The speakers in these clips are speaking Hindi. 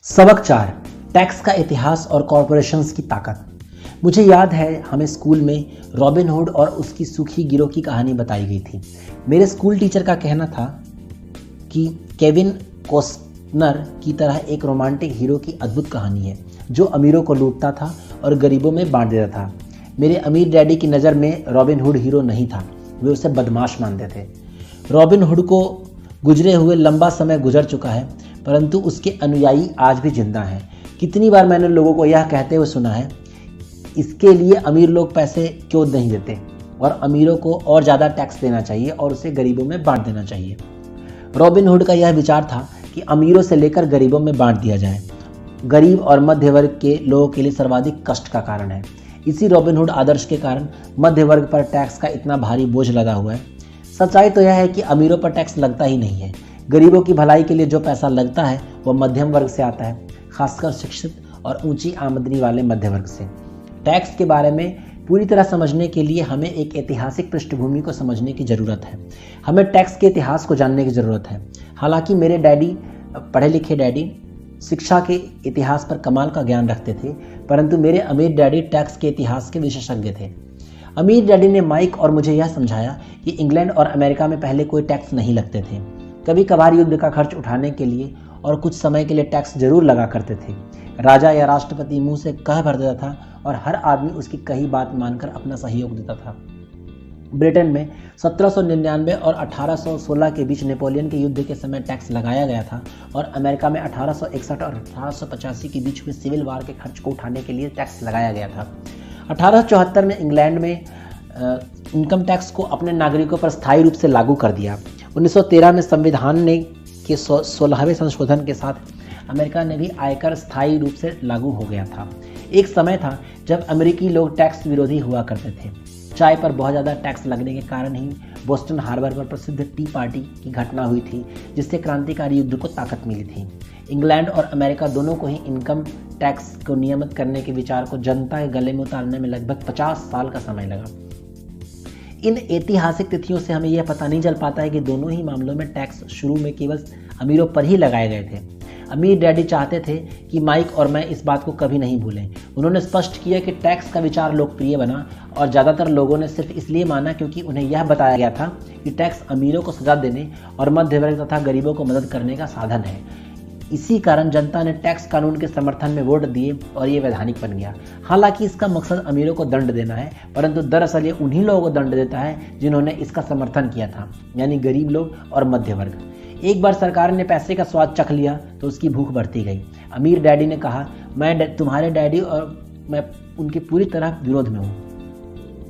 सबक 4। टैक्स का इतिहास और कॉरपोरेशंस की ताकत। मुझे याद है हमें स्कूल में रॉबिन हुड और उसकी सूखी गिरोह की कहानी बताई गई थी। मेरे स्कूल टीचर का कहना था कि केविन कॉस्टनर की तरह एक रोमांटिक हीरो की अद्भुत कहानी है जो अमीरों को लूटता था और गरीबों में बांट देता था। मेरे अमीर डैडी की नज़र में रॉबिन हुड हीरो नहीं था, वे उसे बदमाश मानते थे। रॉबिन हुड को गुजरे हुए लंबा समय गुजर चुका है, परंतु उसके अनुयायी आज भी जिंदा हैं। कितनी बार मैंने लोगों को यह कहते हुए सुना है, इसके लिए अमीर लोग पैसे क्यों नहीं देते और अमीरों को और ज़्यादा टैक्स देना चाहिए और उसे गरीबों में बांट देना चाहिए। रॉबिन हुड का यह विचार था कि अमीरों से लेकर गरीबों में बांट दिया जाए। गरीब और मध्य वर्ग के लोगों के लिए सर्वाधिक कष्ट का कारण है। इसी रॉबिन हुड आदर्श के कारण मध्य वर्ग पर टैक्स का इतना भारी बोझ लगा हुआ है। सच्चाई तो यह है कि अमीरों पर टैक्स लगता ही नहीं है। गरीबों की भलाई के लिए जो पैसा लगता है वह मध्यम वर्ग से आता है, खासकर शिक्षित और ऊंची आमदनी वाले मध्य वर्ग से। टैक्स के बारे में पूरी तरह समझने के लिए हमें एक ऐतिहासिक पृष्ठभूमि को समझने की ज़रूरत है। हमें टैक्स के इतिहास को जानने की ज़रूरत है। हालांकि मेरे डैडी, पढ़े लिखे डैडी, शिक्षा के इतिहास पर कमाल का ज्ञान रखते थे, परंतु मेरे अमीर डैडी टैक्स के इतिहास के विशेषज्ञ थे। अमीर डैडी ने माइक और मुझे यह समझाया कि इंग्लैंड और अमेरिका में पहले कोई टैक्स नहीं लगते थे। कभी कभार युद्ध का खर्च उठाने के लिए और कुछ समय के लिए टैक्स जरूर लगा करते थे। राजा या राष्ट्रपति मुंह से कह भर देता था और हर आदमी उसकी कही बात मानकर अपना सहयोग देता था। ब्रिटेन में 1799 और 1816 के बीच नेपोलियन के युद्ध के समय टैक्स लगाया गया था और अमेरिका में 1861 और 1885 के बीच हुए सिविल वार के खर्च को उठाने के लिए टैक्स लगाया गया था। 1874 में इंग्लैंड में इनकम टैक्स को अपने नागरिकों पर स्थायी रूप से लागू कर दिया। 1913 में संविधान के 16वें संशोधन के साथ अमेरिका में भी आयकर स्थायी रूप से लागू हो गया था। एक समय था जब अमेरिकी लोग टैक्स विरोधी हुआ करते थे। चाय पर बहुत ज़्यादा टैक्स लगने के कारण ही बोस्टन हार्बर पर प्रसिद्ध टी पार्टी की घटना हुई थी, जिससे क्रांतिकारी युद्ध को ताकत मिली थी। इंग्लैंड और अमेरिका दोनों को ही इनकम टैक्स को नियमित करने के विचार को जनता के गले में उतारने में लगभग 50 साल का समय लगा। इन ऐतिहासिक तिथियों से हमें यह पता नहीं चल पाता है कि दोनों ही मामलों में टैक्स शुरू में केवल अमीरों पर ही लगाए गए थे। अमीर डैडी चाहते थे कि माइक और मैं इस बात को कभी नहीं भूलें। उन्होंने स्पष्ट किया कि टैक्स का विचार लोकप्रिय बना और ज़्यादातर लोगों ने सिर्फ इसलिए माना क्योंकि उन्हें यह बताया गया था कि टैक्स अमीरों को सजा देने और मध्य वर्ग तथा गरीबों को मदद करने का साधन है। इसी कारण जनता ने टैक्स कानून के समर्थन में वोट दिए और ये वैधानिक बन गया। हालांकि इसका मकसद अमीरों को दंड देना है, परंतु दरअसल ये उन्हीं लोगों को दंड देता है जिन्होंने इसका समर्थन किया था, यानी गरीब लोग और मध्य वर्ग। एक बार सरकार ने पैसे का स्वाद चख लिया तो उसकी भूख बढ़ती गई। अमीर डैडी ने कहा, मैं तुम्हारे डैडी और मैं उनके पूरी तरह विरोध में हूँ।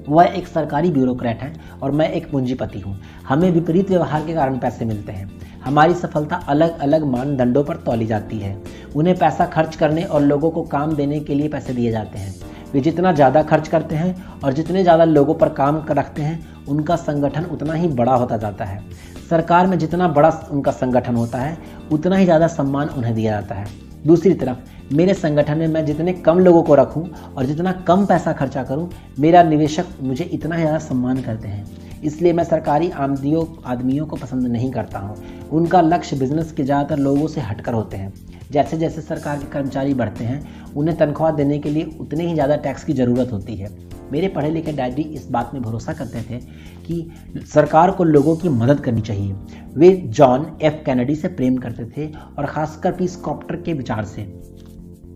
वह एक सरकारी ब्यूरोक्रेट है और मैं एक पूंजीपति हूँ। हमें विपरीत व्यवहार के कारण पैसे मिलते हैं। हमारी सफलता अलग अलग मानदंडों पर तौली जाती है। उन्हें पैसा खर्च करने और लोगों को काम देने के लिए पैसे दिए जाते हैं। वे जितना ज़्यादा खर्च करते हैं और जितने ज़्यादा लोगों पर काम रखते हैं, उनका संगठन उतना ही बड़ा होता जाता है। सरकार में जितना बड़ा उनका संगठन होता है, उतना ही ज़्यादा सम्मान उन्हें दिया जाता है। दूसरी तरफ मेरे संगठन में मैं जितने कम लोगों को रखूं और जितना कम पैसा खर्चा करूं, मेरा निवेशक मुझे इतना ही ज़्यादा सम्मान करते हैं। इसलिए मैं सरकारी आदमियों को पसंद नहीं करता हूं। उनका लक्ष्य बिजनेस के ज़्यादातर लोगों से हटकर होते हैं। जैसे जैसे सरकार के कर्मचारी बढ़ते हैं, उन्हें तनख्वाह देने के लिए उतने ही ज़्यादा टैक्स की ज़रूरत होती है। मेरे पढ़े लिखे डैडी इस बात में भरोसा करते थे कि सरकार को लोगों की मदद करनी चाहिए। वे जॉन एफ कैनेडी से प्रेम करते थे और ख़ासकर पीस कॉप्टर के विचार से।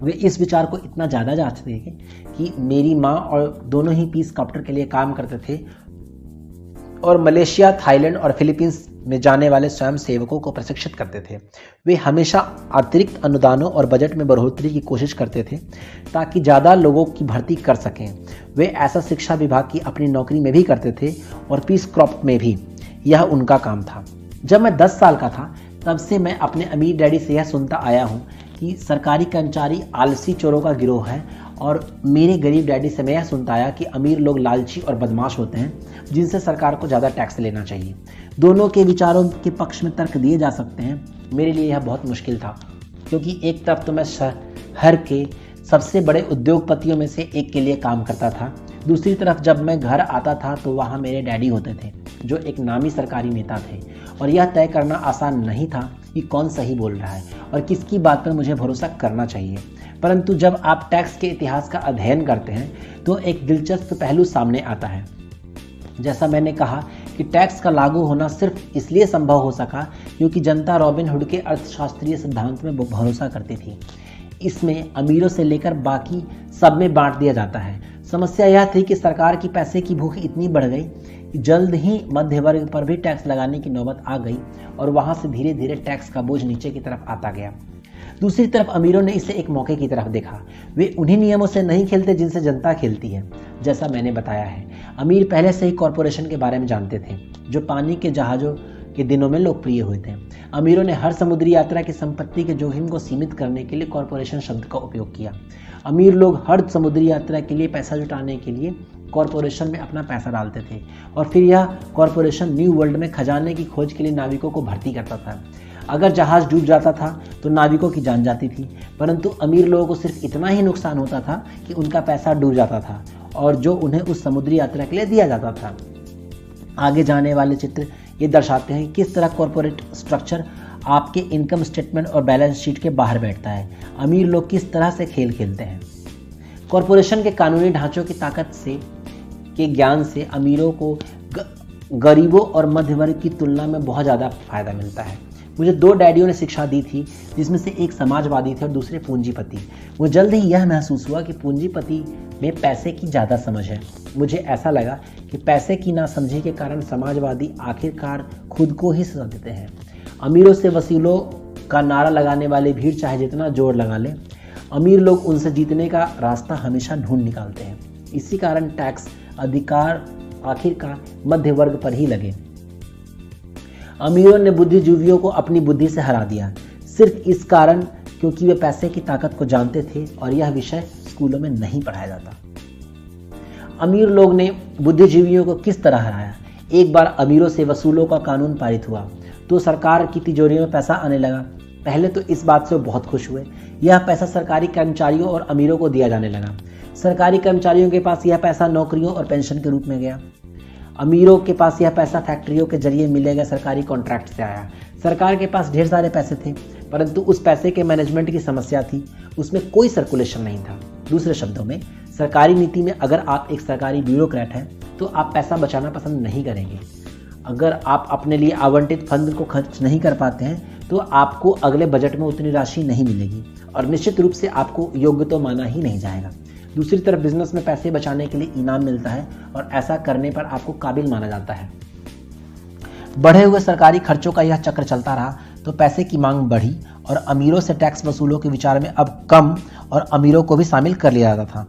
वे इस विचार को इतना ज़्यादा चाहते थे कि मेरी माँ और दोनों ही पीस कॉप्टर के लिए काम करते थे और मलेशिया, थाईलैंड और फिलीपींस में जाने वाले स्वयं सेवकों को प्रशिक्षित करते थे। वे हमेशा अतिरिक्त अनुदानों और बजट में बढ़ोतरी की कोशिश करते थे ताकि ज़्यादा लोगों की भर्ती कर सकें। वे ऐसा शिक्षा विभाग की अपनी नौकरी में भी करते थे और पीस क्रॉप में भी। यह उनका काम था। जब मैं 10 साल का था, तब से मैं अपने अमीर डैडी से यह सुनता आया हूँ कि सरकारी कर्मचारी आलसी चोरों का गिरोह है, और मेरे गरीब डैडी से मैं यह सुनता आया कि अमीर लोग लालची और बदमाश होते हैं जिनसे सरकार को ज़्यादा टैक्स लेना चाहिए। दोनों के विचारों के पक्ष में तर्क दिए जा सकते हैं। मेरे लिए यह बहुत मुश्किल था, क्योंकि एक तरफ तो मैं शहर के सबसे बड़े उद्योगपतियों में से एक के लिए काम करता था, दूसरी तरफ जब मैं घर आता था तो वहाँ मेरे डैडी होते थे जो एक नामी सरकारी नेता थे, और यह तय करना आसान नहीं था कि कौन सही बोल रहा है और किसकी बात पर मुझे भरोसा करना चाहिए। परंतु जब आप टैक्स के इतिहास का अध्ययन करते हैं तो एक दिलचस्प पहलू सामने आता है। जैसा मैंने कहा कि टैक्स का लागू होना सिर्फ इसलिए संभव हो सका क्योंकि जनता रॉबिन हुड के अर्थशास्त्रीय सिद्धांत में भरोसा करती थी। इसमें अमीरों से लेकर बाकी सब में बांट दिया जाता है। समस्या यह थी कि सरकार की पैसे की भूख इतनी बढ़ गई कि जल्द ही मध्य वर्ग पर भी टैक्स लगाने की नौबत आ गई और वहां से धीरे धीरे टैक्स का बोझ नीचे की तरफ आता गया। दूसरी तरफ अमीरों ने इसे एक मौके की तरफ देखा। वे उन्हीं नियमों से नहीं खेलते जिनसे जनता खेलती है। जैसा मैंने बताया है, अमीर पहले से ही कॉरपोरेशन के बारे में जानते थे, जो पानी के जहाज़ों के दिनों में लोकप्रिय हुए थे। अमीरों ने हर समुद्री यात्रा की संपत्ति के जोखिम को सीमित करने के लिए कॉरपोरेशन शब्द का उपयोग किया। अमीर लोग हर समुद्री यात्रा के लिए पैसा जुटाने के लिए कॉरपोरेशन में अपना पैसा डालते थे और फिर यह कॉरपोरेशन न्यू वर्ल्ड में खजाने की खोज के लिए नाविकों को भर्ती करता था। अगर जहाज डूब जाता था तो नाविकों की जान जाती थी, परंतु अमीर लोगों को सिर्फ इतना ही नुकसान होता था कि उनका पैसा डूब जाता था और जो उन्हें उस समुद्री यात्रा के लिए दिया जाता था। आगे जाने वाले चित्र ये दर्शाते हैं किस तरह कॉरपोरेट स्ट्रक्चर आपके इनकम स्टेटमेंट और बैलेंस शीट के बाहर बैठता है। अमीर लोग किस तरह से खेल खेलते हैं। कॉरपोरेशन के कानूनी ढांचों की ताकत से के ज्ञान से अमीरों को गरीबों और मध्य वर्ग की तुलना में बहुत ज़्यादा फायदा मिलता है। मुझे 2 डैडियों ने शिक्षा दी थी, जिसमें से एक समाजवादी थे और दूसरे पूंजीपति। मुझे जल्द ही यह महसूस हुआ कि पूंजीपति में पैसे की ज़्यादा समझ है। मुझे ऐसा लगा कि पैसे की नासमझी के कारण समाजवादी आखिरकार खुद को ही सजा देते हैं। अमीरों से वसूलों का नारा लगाने वाले भीड़ चाहे जितना जोर लगा ले, अमीर लोग उनसे जीतने का रास्ता हमेशा ढूंढ निकालते हैं। इसी कारण टैक्स अधिकार आखिरकार मध्य वर्ग पर ही लगे। अमीरों ने बुद्धिजीवियों को अपनी बुद्धि से हरा दिया, सिर्फ इस कारण क्योंकि वे पैसे की ताकत को जानते थे और यह विषय स्कूलों में नहीं पढ़ाया जाता। अमीर लोग ने बुद्धिजीवियों को किस तरह हराया। एक बार अमीरों से वसूलों का कानून पारित हुआ तो सरकार की तिजोरी में पैसा आने लगा। पहले तो इस बात से वो बहुत खुश हुए। यह पैसा सरकारी कर्मचारियों और अमीरों को दिया जाने लगा। सरकारी कर्मचारियों के पास यह पैसा नौकरियों और पेंशन के रूप में गया। अमीरों के पास यह पैसा फैक्ट्रियों के जरिए मिलेगा सरकारी कॉन्ट्रैक्ट से आया। सरकार के पास ढेर सारे पैसे थे, परंतु उस पैसे के मैनेजमेंट की समस्या थी, उसमें कोई सर्कुलेशन नहीं था। दूसरे शब्दों में, सरकारी नीति में अगर आप एक सरकारी ब्यूरोक्रेट हैं तो आप पैसा बचाना पसंद नहीं करेंगे। अगर आप अपने लिए आवंटित फंड को खर्च नहीं कर पाते हैं तो आपको अगले बजट में उतनी राशि नहीं मिलेगी और निश्चित रूप से आपको योग्य तो माना ही नहीं जाएगा। दूसरी तरफ बिजनेस में पैसे बचाने के लिए इनाम मिलता है और ऐसा करने पर आपको काबिल माना जाता है। बढ़े हुए सरकारी खर्चों का यह चक्र चलता रहा तो पैसे की मांग बढ़ी और अमीरों से टैक्स वसूलों के विचार में अब कम और अमीरों को भी शामिल कर लिया जाता था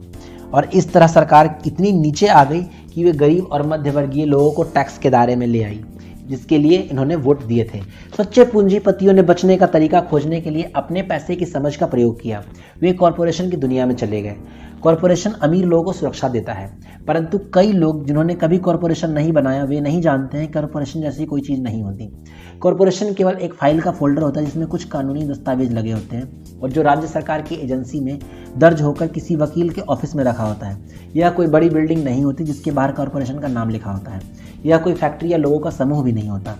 और इस तरह सरकार इतनी नीचे आ गई कि वे गरीब और मध्यवर्गीय लोगों को टैक्स के दायरे में ले आई, जिसके लिए इन्होंने वोट दिए थे। सच्चे पूंजीपतियों ने बचने का तरीका खोजने के लिए अपने पैसे की समझ का प्रयोग किया। वे कॉरपोरेशन की दुनिया में चले गए। कॉरपोरेशन अमीर लोगों को सुरक्षा देता है, परंतु कई लोग जिन्होंने कभी कॉरपोरेशन नहीं बनाया वे नहीं जानते हैं कॉरपोरेशन जैसी कोई चीज़ नहीं होती। कॉरपोरेशन केवल एक फाइल का फोल्डर होता है जिसमें कुछ कानूनी दस्तावेज लगे होते हैं और जो राज्य सरकार की एजेंसी में दर्ज होकर किसी वकील के ऑफिस में रखा होता है। यह कोई बड़ी बिल्डिंग नहीं होती जिसके बाहर कॉरपोरेशन का नाम लिखा होता है। यह कोई फैक्ट्री या लोगों का समूह भी नहीं होता।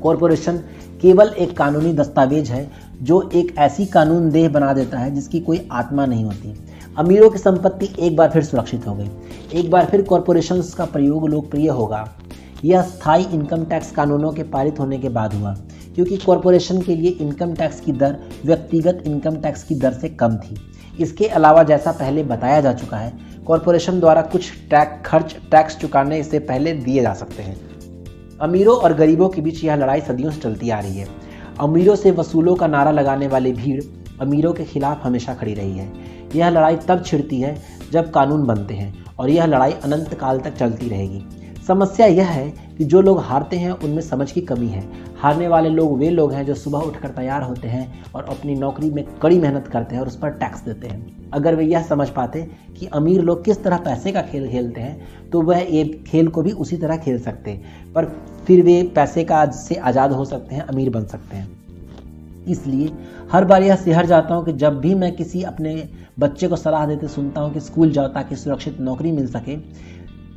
कॉरपोरेशन केवल एक कानूनी दस्तावेज है जो एक ऐसी कानून देह बना देता है जिसकी कोई आत्मा नहीं होती। अमीरों की संपत्ति एक बार फिर सुरक्षित हो गई। एक बार फिर कॉरपोरेशंस का प्रयोग लोकप्रिय होगा। यह स्थायी इनकम टैक्स कानूनों के पारित होने के बाद हुआ, क्योंकि कॉरपोरेशन के लिए इनकम टैक्स की दर व्यक्तिगत इनकम टैक्स की दर से कम थी। इसके अलावा जैसा पहले बताया जा चुका है, कॉरपोरेशन द्वारा कुछ खर्च टैक्स चुकाने से पहले दिए जा सकते हैं। अमीरों और गरीबों के बीच यह लड़ाई सदियों से चलती आ रही है। अमीरों से वसूलों का नारा लगाने वाली भीड़ अमीरों के खिलाफ हमेशा खड़ी रही है। यह लड़ाई तब छिड़ती है जब कानून बनते हैं और यह लड़ाई अनंत काल तक चलती रहेगी। समस्या यह है कि जो लोग हारते हैं उनमें समझ की कमी है। हारने वाले लोग वे लोग हैं जो सुबह उठकर तैयार होते हैं और अपनी नौकरी में कड़ी मेहनत करते हैं और उस पर टैक्स देते हैं। अगर वे यह समझ पाते कि अमीर लोग किस तरह पैसे का खेल खेलते हैं तो वह ये खेल को भी उसी तरह खेल सकते, पर फिर वे पैसे का से आज़ाद हो सकते हैं, अमीर बन सकते हैं। इसलिए हर बार यह सिहर जाता हूँ कि जब भी मैं किसी अपने बच्चे को सलाह देते सुनता हूँ कि स्कूल जाओ ताकि सुरक्षित नौकरी मिल सके।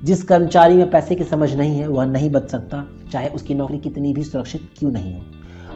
जिस कर्मचारी में पैसे की समझ नहीं है वह नहीं बच सकता, चाहे उसकी नौकरी कितनी भी सुरक्षित क्यों नहीं हो।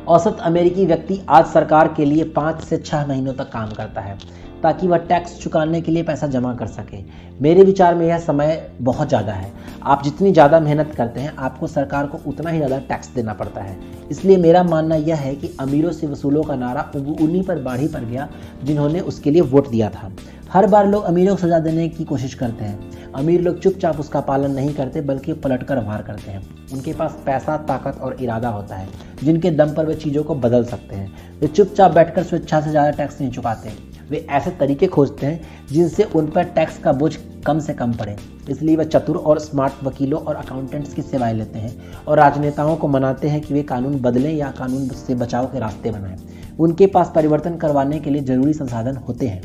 औसत अमेरिकी व्यक्ति आज सरकार के लिए 5 से 6 महीनों तक काम करता है ताकि वह टैक्स चुकाने के लिए पैसा जमा कर सके। मेरे विचार में यह समय बहुत ज़्यादा है। आप जितनी ज़्यादा मेहनत करते हैं आपको सरकार को उतना ही ज़्यादा टैक्स देना पड़ता है। इसलिए मेरा मानना यह है कि अमीरों से वसूलों का नारा उन्हीं पर बाढ़ी पड़ गया जिन्होंने उसके लिए वोट दिया था। हर बार लोग अमीरों को सजा देने की कोशिश करते हैं। अमीर लोग चुपचाप उसका पालन नहीं करते बल्कि पलटकर वार करते हैं। उनके पास पैसा, ताकत और इरादा होता है जिनके दम पर वे चीज़ों को बदल सकते हैं। वे चुपचाप बैठकर स्वेच्छा से ज़्यादा टैक्स नहीं चुकाते। वे ऐसे तरीके खोजते हैं जिनसे उन पर टैक्स का बोझ कम से कम पड़े। इसलिए वे चतुर और स्मार्ट वकीलों और अकाउंटेंट्स की सेवाएं लेते हैं और राजनेताओं को मनाते हैं कि वे कानून बदलें या कानून से बचाव के रास्ते बनाएं। उनके पास परिवर्तन करवाने के लिए जरूरी संसाधन होते हैं।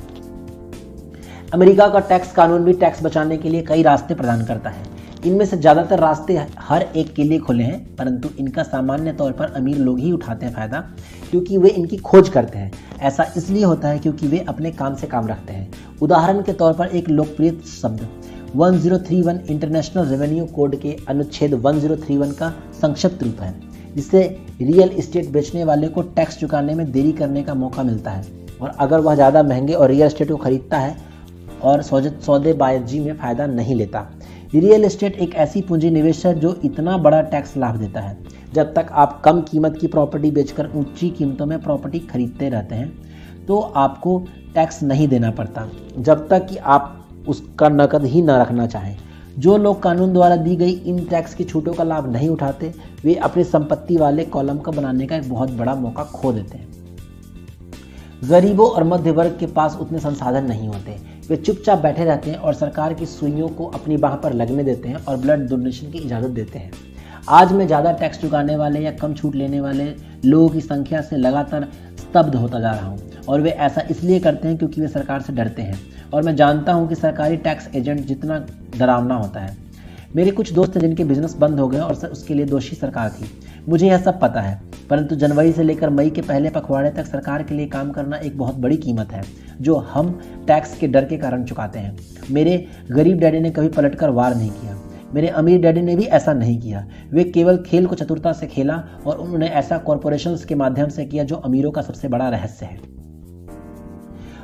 अमेरिका का टैक्स कानून भी टैक्स बचाने के लिए कई रास्ते प्रदान करता है। इनमें से ज़्यादातर रास्ते हर एक के लिए खुले हैं, परंतु इनका सामान्य तौर पर अमीर लोग ही उठाते हैं फ़ायदा, क्योंकि वे इनकी खोज करते हैं। ऐसा इसलिए होता है क्योंकि वे अपने काम से काम रखते हैं। उदाहरण के तौर पर एक लोकप्रिय शब्द 1031 इंटरनेशनल रेवेन्यू कोड के अनुच्छेद 1031 का संक्षिप्त रूप है, जिससे रियल एस्टेट बेचने वाले को टैक्स चुकाने में देरी करने का मौका मिलता है, और अगर वह ज़्यादा महंगे और रियल एस्टेट को खरीदता है और सौदेबाजी में फ़ायदा नहीं लेता। रियल एस्टेट एक ऐसी पूंजी निवेश है जो इतना बड़ा टैक्स लाभ देता है। जब तक आप कम कीमत की प्रॉपर्टी बेचकर ऊंची कीमतों में प्रॉपर्टी खरीदते रहते हैं तो आपको टैक्स नहीं देना पड़ता, जब तक कि आप उसका नकद ही न रखना चाहें। जो लोग कानून द्वारा दी गई इन टैक्स की छूटों का लाभ नहीं उठाते, वे अपनी संपत्ति वाले कॉलम का बनाने का एक बहुत बड़ा मौका खो देते हैं। गरीबों और मध्य वर्ग के पास उतने संसाधन नहीं होते। वे चुपचाप बैठे रहते हैं और सरकार की सुइयों को अपनी बाह पर लगने देते हैं और ब्लड डोनेशन की इजाज़त देते हैं। आज मैं ज़्यादा टैक्स चुकाने वाले या कम छूट लेने वाले लोगों की संख्या से लगातार स्तब्ध होता जा रहा हूँ, और वे ऐसा इसलिए करते हैं क्योंकि वे सरकार से डरते हैं। और मैं जानता हूँ कि सरकारी टैक्स एजेंट जितना डरावना होता है। मेरे कुछ दोस्त हैं जिनके बिजनेस बंद हो गए और उसके लिए दोषी सरकार थी। मुझे यह सब पता है, परंतु जनवरी से लेकर मई के पहले पखवाड़े तक सरकार के लिए काम करना एक बहुत बड़ी कीमत है जो हम टैक्स के डर के कारण चुकाते हैं। मेरे गरीब डैडी ने कभी पलटकर वार नहीं किया। मेरे अमीर डैडी ने भी ऐसा नहीं किया। वे केवल खेल को चतुरता से खेला और उन्होंने ऐसा कॉरपोरेशंस के माध्यम से किया जो अमीरों का सबसे बड़ा रहस्य है।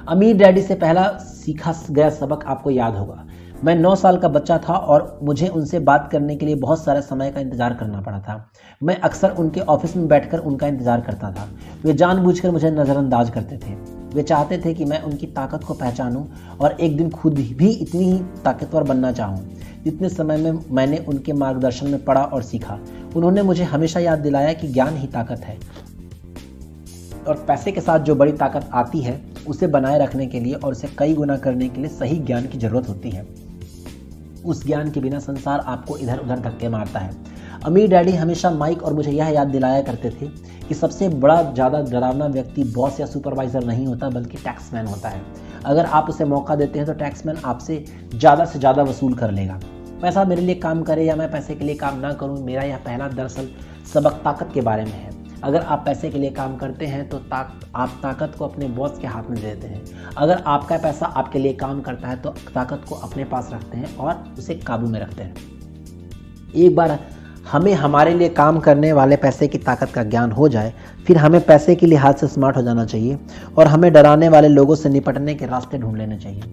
अमीर डैडी से पहला सीखा गया सबक आपको याद होगा। मैं 9 साल का बच्चा था और मुझे उनसे बात करने के लिए बहुत सारे समय का इंतजार करना पड़ा था। मैं अक्सर उनके ऑफिस में बैठकर उनका इंतजार करता था। वे जानबूझकर मुझे नज़रअंदाज करते थे। वे चाहते थे कि मैं उनकी ताकत को पहचानूं और एक दिन खुद भी इतनी ही ताकतवर बनना चाहूं जितने समय में मैंने उनके मार्गदर्शन में पढ़ा और सीखा। उन्होंने मुझे हमेशा याद दिलाया कि ज्ञान ही ताकत है, और पैसे के साथ जो बड़ी ताकत आती है उसे बनाए रखने के लिए और उसे कई गुना करने के लिए सही ज्ञान की जरूरत होती है। उस ज्ञान के बिना संसार आपको इधर उधर धक्के मारता है। अमीर डैडी हमेशा माइक और मुझे यह याद दिलाया करते थे कि सबसे बड़ा ज़्यादा डरावना व्यक्ति बॉस या सुपरवाइजर नहीं होता बल्कि टैक्समैन होता है। अगर आप उसे मौका देते हैं तो टैक्समैन आपसे ज़्यादा से ज़्यादा वसूल कर लेगा। पैसा मेरे लिए काम करे या मैं पैसे के लिए काम ना करूं, मेरा यह पहला दरअसल सबक ताकत के बारे में है। अगर आप पैसे के लिए काम करते हैं तो आप ताकत को अपने बॉस के हाथ में दे देते हैं। अगर आपका पैसा आपके लिए काम करता है तो ताकत को अपने पास रखते हैं और उसे काबू में रखते हैं। एक बार हमें हमारे लिए काम करने वाले पैसे की ताकत का ज्ञान हो जाए, फिर हमें पैसे के लिहाज से स्मार्ट हो जाना चाहिए और हमें डराने वाले लोगों से निपटने के रास्ते ढूंढ लेने चाहिए।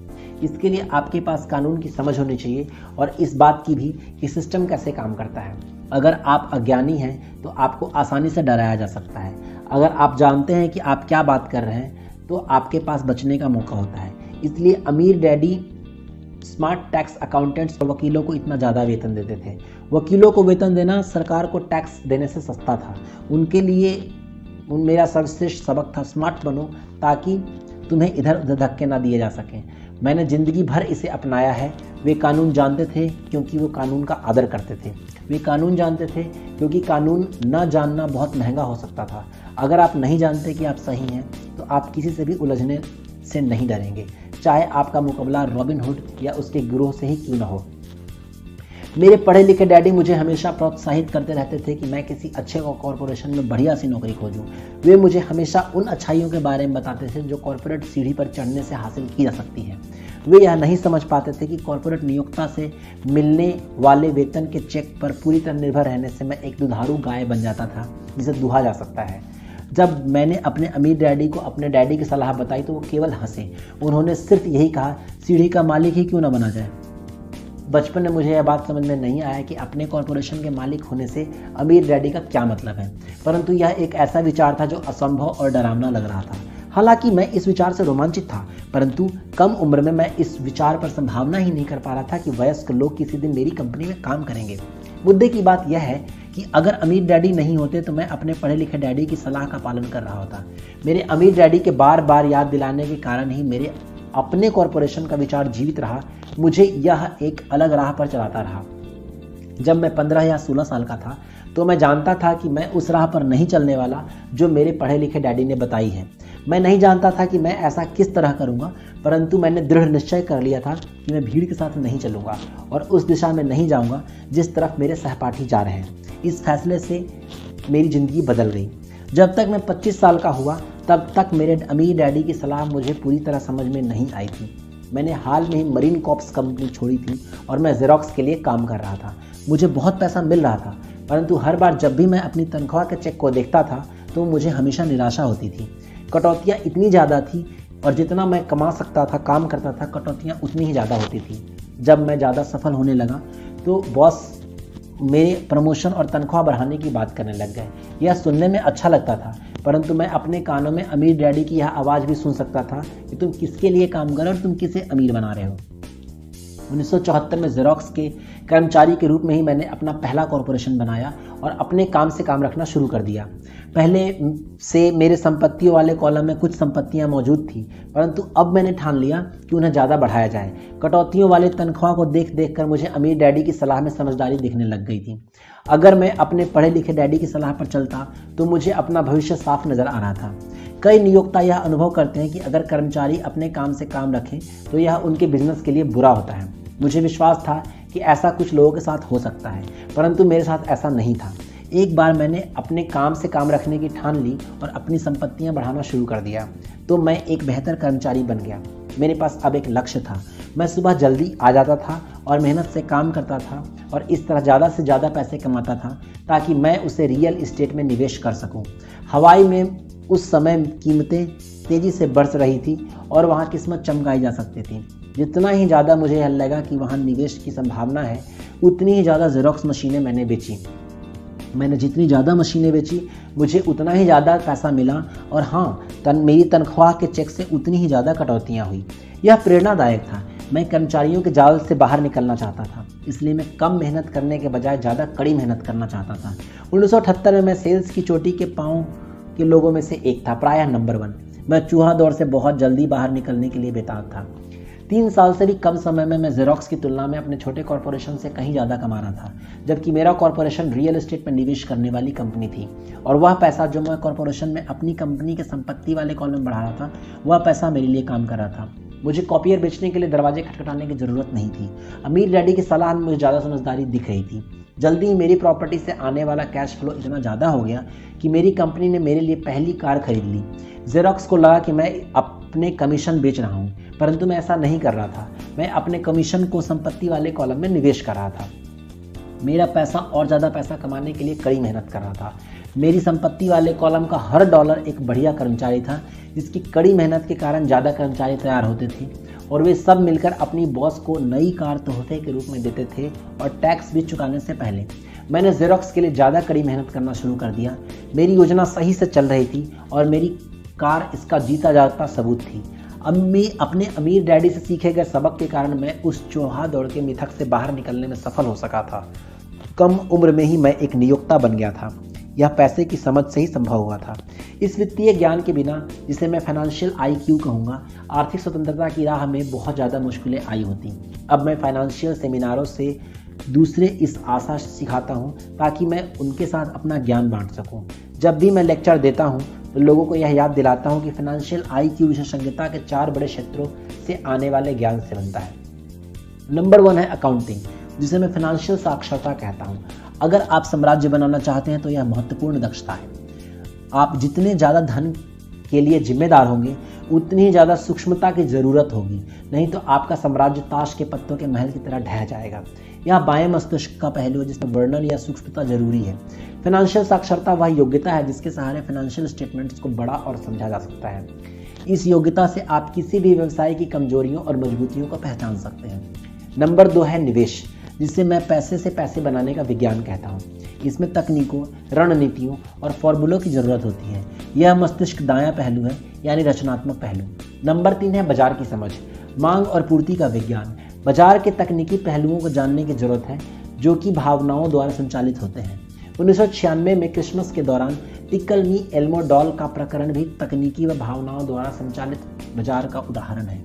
इसके लिए आपके पास कानून की समझ होनी चाहिए और इस बात की भी कि सिस्टम कैसे काम करता है। अगर आप अज्ञानी हैं तो आपको आसानी से डराया जा सकता है। अगर आप जानते हैं कि आप क्या बात कर रहे हैं तो आपके पास बचने का मौका होता है। इसलिए अमीर डैडी स्मार्ट टैक्स अकाउंटेंट्स और वकीलों को इतना ज़्यादा वेतन देते थे। वकीलों को वेतन देना सरकार को टैक्स देने से सस्ता था। उनके लिए मेरा सर्वश्रेष्ठ सबक था, स्मार्ट बनो ताकि तुम्हें इधर उधर धक्के ना दिए जा सकें। मैंने ज़िंदगी भर इसे अपनाया है। वे कानून जानते थे क्योंकि वो कानून का आदर करते थे। वे कानून जानते थे क्योंकि कानून न जानना बहुत महंगा हो सकता था। अगर आप नहीं जानते कि आप सही हैं तो आप किसी से भी उलझने से नहीं डरेंगे, चाहे आपका मुकाबला रॉबिन हुड या उसके गिरोह से ही क्यों न हो। मेरे पढ़े लिखे डैडी मुझे हमेशा प्रोत्साहित करते रहते थे कि मैं किसी अच्छे कॉरपोरेशन में बढ़िया सी नौकरी खोजूं। वे मुझे हमेशा उन अच्छाइयों के बारे में बताते थे जो कॉरपोरेट सीढ़ी पर चढ़ने से हासिल की जा सकती है। वे यह नहीं समझ पाते थे कि कॉरपोरेट नियोक्ता से मिलने वाले वेतन के चेक पर पूरी तरह निर्भर रहने से मैं एक दुधारू गाय बन जाता था जिसे दुहा जा सकता है। जब मैंने अपने अमीर डैडी को अपने डैडी की सलाह बताई तो वो केवल हंसे। उन्होंने सिर्फ यही कहा, सीढ़ी का मालिक ही क्यों ना बना जाए। बचपन में मुझे यह बात समझ में नहीं आया कि अपने कॉरपोरेशन के मालिक होने से अमीर डैडी का क्या मतलब है, परंतु यह एक ऐसा विचार था जो असंभव और डरावना लग रहा था। हालांकि मैं इस विचार से रोमांचित था, परंतु कम उम्र में मैं इस विचार पर संभावना ही नहीं कर पा रहा था कि वयस्क लोग किसी दिन मेरी कंपनी में काम करेंगे। मुद्दे की बात यह है कि अगर अमीर डैडी नहीं होते तो मैं अपने पढ़े लिखे डैडी की सलाह का पालन कर रहा होता। मेरे अमीर डैडी के बार बार याद दिलाने के कारण ही मेरे अपने कॉरपोरेशन का विचार जीवित रहा। मुझे यह एक अलग राह पर चलाता रहा। जब मैं 15 या 16 साल का था तो मैं जानता था कि मैं उस राह पर नहीं चलने वाला जो मेरे पढ़े लिखे डैडी ने बताई है। मैं नहीं जानता था कि मैं ऐसा किस तरह करूंगा, परंतु मैंने दृढ़ निश्चय कर लिया था कि मैं भीड़ के साथ नहीं चलूंगा और उस दिशा में नहीं जाऊंगा जिस तरफ मेरे सहपाठी जा रहे हैं। इस फैसले से मेरी ज़िंदगी बदल गई। जब तक मैं 25 साल का हुआ तब तक मेरे अमीर डैडी की सलाह मुझे पूरी तरह समझ में नहीं आई थी। मैंने हाल में ही मरीन कॉर्प्स कंपनी छोड़ी थी और मैं जेरोक्स के लिए काम कर रहा था। मुझे बहुत पैसा मिल रहा था, परंतु हर बार जब भी मैं अपनी तनख्वाह के चेक को देखता था तो मुझे हमेशा निराशा होती थी। कटौतियाँ इतनी ज़्यादा थी और जितना मैं कमा सकता था, काम करता था, कटौतियाँ उतनी ही ज़्यादा होती थी। जब मैं ज़्यादा सफल होने लगा तो बॉस मेरे प्रमोशन और तनख्वाह बढ़ाने की बात करने लग गए। यह सुनने में अच्छा लगता था, परंतु मैं अपने कानों में अमीर डैडी की यह आवाज़ भी सुन सकता था कि तुम किसके लिए काम कर रहे हो और तुम किसे अमीर बना रहे हो। 1974 में जेरोक्स के कर्मचारी के रूप में ही मैंने अपना पहला कॉरपोरेशन बनाया और अपने काम से काम रखना शुरू कर दिया। पहले से मेरे संपत्तियों वाले कॉलम में कुछ संपत्तियां मौजूद थी, परंतु अब मैंने ठान लिया कि उन्हें ज़्यादा बढ़ाया जाए। कटौतियों वाले तनख्वाह को देख देख कर मुझे अमीर डैडी की सलाह में समझदारी दिखने लग गई थी। अगर मैं अपने पढ़े लिखे डैडी की सलाह पर चलता तो मुझे अपना भविष्य साफ नज़र आ रहा था। कई नियोक्ता यह अनुभव करते हैं कि अगर कर्मचारी अपने काम से काम रखें तो यह उनके बिजनेस के लिए बुरा होता है। मुझे विश्वास था कि ऐसा कुछ लोगों के साथ हो सकता है, परंतु मेरे साथ ऐसा नहीं था। एक बार मैंने अपने काम से काम रखने की ठान ली और अपनी संपत्तियां बढ़ाना शुरू कर दिया तो मैं एक बेहतर कर्मचारी बन गया। मेरे पास अब एक लक्ष्य था। मैं सुबह जल्दी आ जाता था और मेहनत से काम करता था और इस तरह ज़्यादा से ज़्यादा पैसे कमाता था ताकि मैं उसे रियल इस्टेट में निवेश कर सकूं। हवाई में उस समय कीमतें तेज़ी से बढ़ रही थी और वहाँ किस्मत चमकाई जा सकती थी। जितना ही ज़्यादा मुझे यह लगा कि वहाँ निवेश की संभावना है, उतनी ही ज़्यादा जेरोक्स मशीनें मैंने बेची। मैंने जितनी ज़्यादा मशीनें बेची मुझे उतना ही ज़्यादा पैसा मिला और हाँ, मेरी तनख्वाह के चेक से उतनी ही ज़्यादा कटौतियाँ हुई। यह प्रेरणादायक था। मैं कर्मचारियों के जाल से बाहर निकलना चाहता था, इसलिए मैं कम मेहनत करने के बजाय ज़्यादा कड़ी मेहनत करना चाहता था। 1978 में मैं सेल्स की चोटी के पाँव के लोगों में से एक था, प्रायः नंबर 1। मैं चूहा दौड़ से बहुत जल्दी बाहर निकलने के लिए बेताब था। 3 साल से भी कम समय में मैं जेरोक्स की तुलना में अपने छोटे कॉरपोरेशन से कहीं ज़्यादा कमा रहा था, जबकि मेरा कॉरपोरेशन रियल एस्टेट में निवेश करने वाली कंपनी थी और वह पैसा जो मैं कॉरपोरेशन में अपनी कंपनी के संपत्ति वाले कॉलम बढ़ा रहा था, वह पैसा मेरे लिए काम कर रहा था। मुझे कॉपियर बेचने के लिए दरवाजे खटखटाने की ज़रूरत नहीं थी। अमीर डैडी की सलाह में मुझे ज़्यादा समझदारी दिख रही थी। जल्दी ही मेरी प्रॉपर्टी से आने वाला कैश फ्लो इतना ज़्यादा हो गया कि मेरी कंपनी ने मेरे लिए पहली कार खरीद ली। जेरोक्स को लगा कि मैं अपने कमीशन बेच रहा हूँ, परंतु मैं ऐसा नहीं कर रहा था। मैं अपने कमीशन को संपत्ति वाले कॉलम में निवेश कर रहा था। मेरा पैसा और ज़्यादा पैसा कमाने के लिए कड़ी मेहनत कर रहा था। मेरी संपत्ति वाले कॉलम का हर डॉलर एक बढ़िया कर्मचारी था, जिसकी कड़ी मेहनत के कारण ज़्यादा कर्मचारी तैयार होते थे और वे सब मिलकर अपनी बॉस को नई कार तोहफे के रूप में देते थे और टैक्स भी चुकाने से पहले। मैंने जेरोक्स के लिए ज़्यादा कड़ी मेहनत करना शुरू कर दिया। मेरी योजना सही से चल रही थी और मेरी कार इसका जीता जागता सबूत थी। अब मैं अपने अमीर डैडी से सीखे गए सबक के कारण मैं उस चूहा दौड़ के मिथक से बाहर निकलने में सफल हो सका था। कम उम्र में ही मैं एक नियोक्ता बन गया था। यह पैसे की समझ से ही संभव हुआ था। इस वित्तीय ज्ञान के बिना, जिसे मैं फाइनेंशियल IQ कहूँगा, आर्थिक स्वतंत्रता की राह में बहुत ज़्यादा मुश्किलें आई होती। अब मैं फाइनेंशियल सेमिनारों से दूसरे इस आशा सिखाता हूँ ताकि मैं उनके साथ अपना ज्ञान बांट सकूँ। जब भी मैं लेक्चर देता हूँ तो लोगों को यह याद दिलाता हूँ कि फाइनेंशियल IQ विशेषज्ञता के 4 बड़े क्षेत्रों से आने वाले ज्ञान से बनता है। नंबर 1 है अकाउंटिंग, जिसे मैं फाइनेंशियल साक्षरता कहता हूँ। अगर आप साम्राज्य बनाना चाहते हैं तो यह महत्वपूर्ण दक्षता है। आप जितने ज़्यादा धन के लिए जिम्मेदार होंगे, उतनी ही ज़्यादा सूक्ष्मता की ज़रूरत होगी, नहीं तो आपका साम्राज्य ताश के पत्तों के महल की तरह ढह जाएगा। यह बाएं मस्तिष्क का पहलू है जिसमें वर्णन या सूक्ष्मता जरूरी है। फाइनेंशियल साक्षरता वह योग्यता है जिसके सहारे फाइनेंशियल स्टेटमेंट्स को बड़ा और समझा जा सकता है। इस योग्यता से आप किसी भी व्यवसाय की कमजोरियों और मजबूतियों को पहचान सकते हैं। नंबर 2 है निवेश, जिसे मैं पैसे से पैसे बनाने का विज्ञान कहता हूँ। इसमें तकनीकों, रणनीतियों और फॉर्मूलों की जरूरत होती है। यह मस्तिष्क दायां पहलू है, यानी रचनात्मक पहलू। नंबर 3 है बाजार की समझ, मांग और पूर्ति का विज्ञान। बाजार के तकनीकी पहलुओं को जानने की जरूरत है जो कि भावनाओं द्वारा संचालित होते हैं। 1996 में क्रिसमस के दौरान टिकल मी एल्मो डॉल का प्रकरण भी तकनीकी व भावनाओं द्वारा संचालित बाजार का उदाहरण है।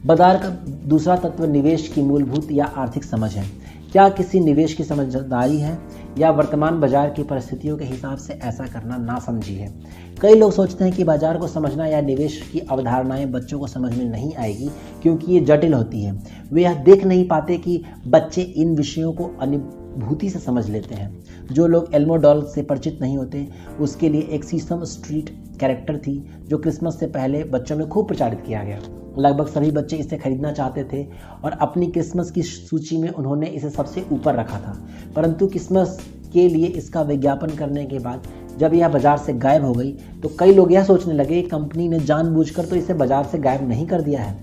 बाजार का दूसरा तत्व निवेश की मूलभूत या आर्थिक समझ है। क्या किसी निवेश की समझदारी है या वर्तमान बाजार की परिस्थितियों के हिसाब से ऐसा करना नासमझी है। कई लोग सोचते हैं कि बाजार को समझना या निवेश की अवधारणाएं बच्चों को समझ में नहीं आएगी क्योंकि ये जटिल होती है। वे यह देख नहीं पाते कि बच्चे इन विषयों को अनुभूति से समझ लेते हैं। जो लोग एल्मो डॉल से परिचित नहीं होते उसके लिए एक सीसम स्ट्रीट कैरेक्टर थी जो क्रिसमस से पहले बच्चों में खूब प्रचारित किया गया। लगभग सभी बच्चे इसे खरीदना चाहते थे और अपनी क्रिसमस की सूची में उन्होंने इसे सबसे ऊपर रखा था। परंतु क्रिसमस के लिए इसका विज्ञापन करने के बाद जब यह बाजार से गायब हो गई तो कई लोग यह सोचने लगे कि कंपनी ने जानबूझकर तो इसे बाजार से गायब नहीं कर दिया है।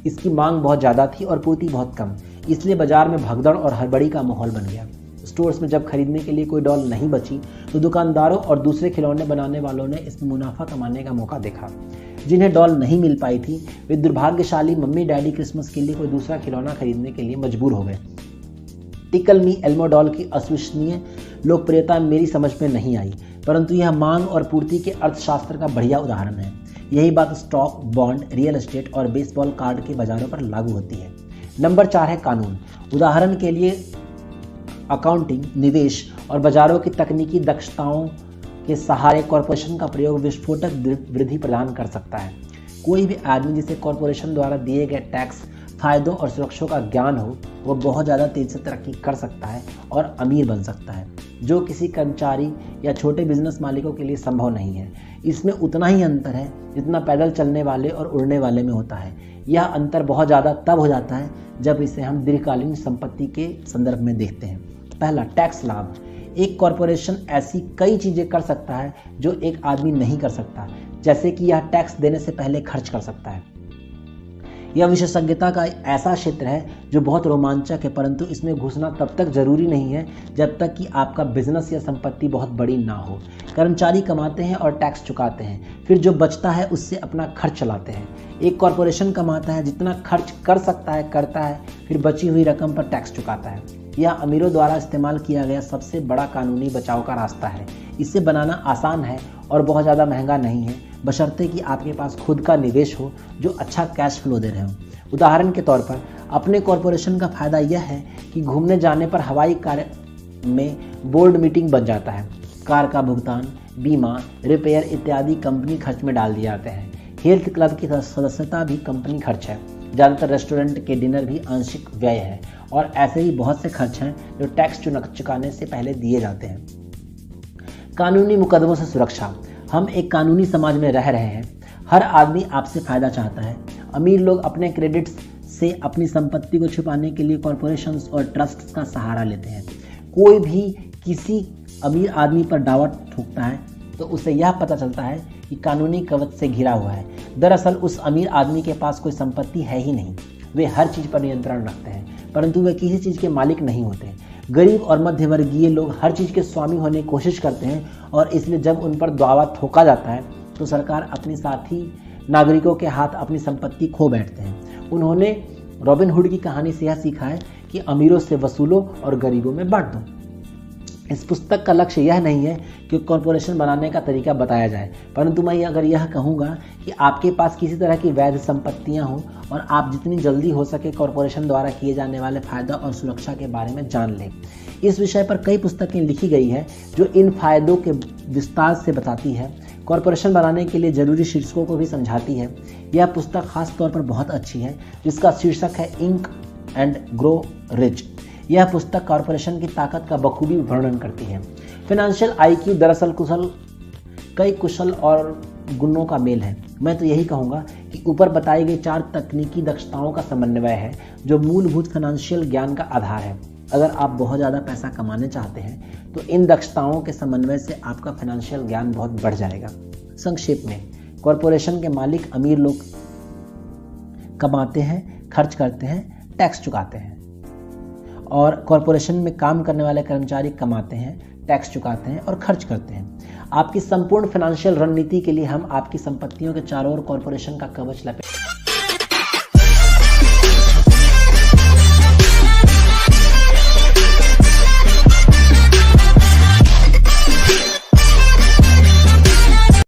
इसकी मांग बहुत ज़्यादा थी और पूर्ति बहुत कम, इसलिए बाजार में भगदड़ और हड़बड़ी का माहौल बन गया। स्टोर्स में जब खरीदने के लिए कोई डॉल नहीं बची तो दुकानदारों और दूसरे खिलौने बनाने वालों ने इसमें मुनाफा कमाने का मौका देखा। जिन्हें डॉल नहीं मिल पाई थी वे दुर्भाग्यशाली मम्मी डैडी क्रिसमस के लिए कोई दूसरा खिलौना खरीदने के लिए मजबूर हो गए। टिकल मी एल्मो डॉल की अविश्वसनीय लोकप्रियता मेरी समझ में नहीं आई, परंतु यह मांग और पूर्ति के अर्थशास्त्र का बढ़िया उदाहरण है। यही बात स्टॉक, बॉन्ड, रियल एस्टेट और बेसबॉल कार्ड के बाजारों पर लागू होती है। नंबर 4 है कानून। उदाहरण के लिए अकाउंटिंग, निवेश और बाजारों की तकनीकी दक्षताओं के सहारे कॉरपोरेशन का प्रयोग विस्फोटक वृद्धि प्रदान कर सकता है। कोई भी आदमी जिसे कॉरपोरेशन द्वारा दिए गए टैक्स, फायदों और सुरक्षा का ज्ञान हो वो बहुत ज़्यादा तेज से तरक्की कर सकता है और अमीर बन सकता है, जो किसी कर्मचारी या छोटे बिजनेस मालिकों के लिए संभव नहीं है। इसमें उतना ही अंतर है जितना पैदल चलने वाले और उड़ने वाले में होता है। यह अंतर बहुत ज़्यादा तब हो जाता है जब इसे हम दीर्घकालीन संपत्ति के संदर्भ में देखते हैं। पहला, टैक्स लाभ। एक कॉरपोरेशन ऐसी कई चीजें कर सकता है जो एक आदमी नहीं कर सकता, जैसे कि यह टैक्स देने से पहले खर्च कर सकता है। यह विशेषज्ञता का ऐसा क्षेत्र है जो बहुत रोमांचक है, परंतु इसमें घुसना तब तक जरूरी नहीं है जब तक कि आपका बिजनेस या संपत्ति बहुत बड़ी ना हो। कर्मचारी कमाते हैं और टैक्स चुकाते हैं, फिर जो बचता है उससे अपना खर्च चलाते हैं। एक कॉरपोरेशन कमाता है, जितना खर्च कर सकता है करता है, फिर बची हुई रकम पर टैक्स चुकाता है। यह अमीरों द्वारा इस्तेमाल किया गया सबसे बड़ा कानूनी बचाव का रास्ता है। इसे बनाना आसान है और बहुत ज़्यादा महंगा नहीं है, बशर्ते कि आपके पास खुद का निवेश हो जो अच्छा कैश फ्लो दे रहे हो। उदाहरण के तौर पर अपने कॉरपोरेशन का फायदा यह है कि घूमने जाने पर हवाई कार में बोर्ड मीटिंग बन जाता है। कार का भुगतान, बीमा, रिपेयर इत्यादि कंपनी खर्च में डाल दिए जाते हैं। हेल्थ क्लब की सदस्यता भी कंपनी खर्च है। ज़्यादातर रेस्टोरेंट के डिनर भी आंशिक व्यय है और ऐसे ही बहुत से खर्च हैं जो टैक्स चुकाने से पहले दिए जाते हैं। कानूनी मुकदमों से सुरक्षा। हम एक कानूनी समाज में रह रहे हैं। हर आदमी आपसे फायदा चाहता है। अमीर लोग अपने क्रेडिट्स से अपनी संपत्ति को छुपाने के लिए कॉरपोरेशंस और ट्रस्ट्स का सहारा लेते हैं। कोई भी किसी अमीर आदमी पर दावा ठोकता है तो उसे यह पता चलता है कि कानूनी कवच से घिरा हुआ है। दरअसल उस अमीर आदमी के पास कोई संपत्ति है ही नहीं। वे हर चीज़ पर नियंत्रण रखते हैं, परंतु वे किसी चीज़ के मालिक नहीं होते। गरीब और मध्यवर्गीय लोग हर चीज़ के स्वामी होने की कोशिश करते हैं और इसलिए जब उन पर दावा ठोका जाता है तो सरकार अपने साथी नागरिकों के हाथ अपनी संपत्ति खो बैठते हैं। उन्होंने रॉबिन हुड की कहानी से यह सीखा है कि अमीरों से वसूलो और गरीबों में बांट दो। इस पुस्तक का लक्ष्य यह नहीं है कि कॉरपोरेशन बनाने का तरीका बताया जाए, परंतु मैं अगर यह कहूँगा कि आपके पास किसी तरह की वैध संपत्तियां हों और आप जितनी जल्दी हो सके कॉरपोरेशन द्वारा किए जाने वाले फायदा और सुरक्षा के बारे में जान लें। इस विषय पर कई पुस्तकें लिखी गई है जो इन फायदों के विस्तार से बताती है। कॉरपोरेशन बनाने के लिए जरूरी शीर्षकों को भी समझाती है। यह पुस्तक खास तौर पर बहुत अच्छी है जिसका शीर्षक है इंक एंड ग्रो रिच। यह पुस्तक कॉरपोरेशन की ताकत का बखूबी वर्णन करती है। फाइनेंशियल आईक्यू दरअसल कई कुशल और गुणों का मेल है। मैं तो यही कहूँगा कि ऊपर बताई गई 4 तकनीकी दक्षताओं का समन्वय है जो मूलभूत फाइनेंशियल ज्ञान का आधार है। अगर आप बहुत ज़्यादा पैसा कमाने चाहते हैं तो इन दक्षताओं के समन्वय से आपका फाइनेंशियल ज्ञान बहुत बढ़ जाएगा। संक्षेप में, कॉरपोरेशन के मालिक अमीर लोग कमाते हैं, खर्च करते हैं, टैक्स चुकाते हैं, और कॉरपोरेशन में काम करने वाले कर्मचारी कमाते हैं, टैक्स चुकाते हैं और खर्च करते हैं। आपकी संपूर्ण फाइनेंशियल रणनीति के लिए हम आपकी संपत्तियों के चारों ओर कॉरपोरेशन का कवच लपेट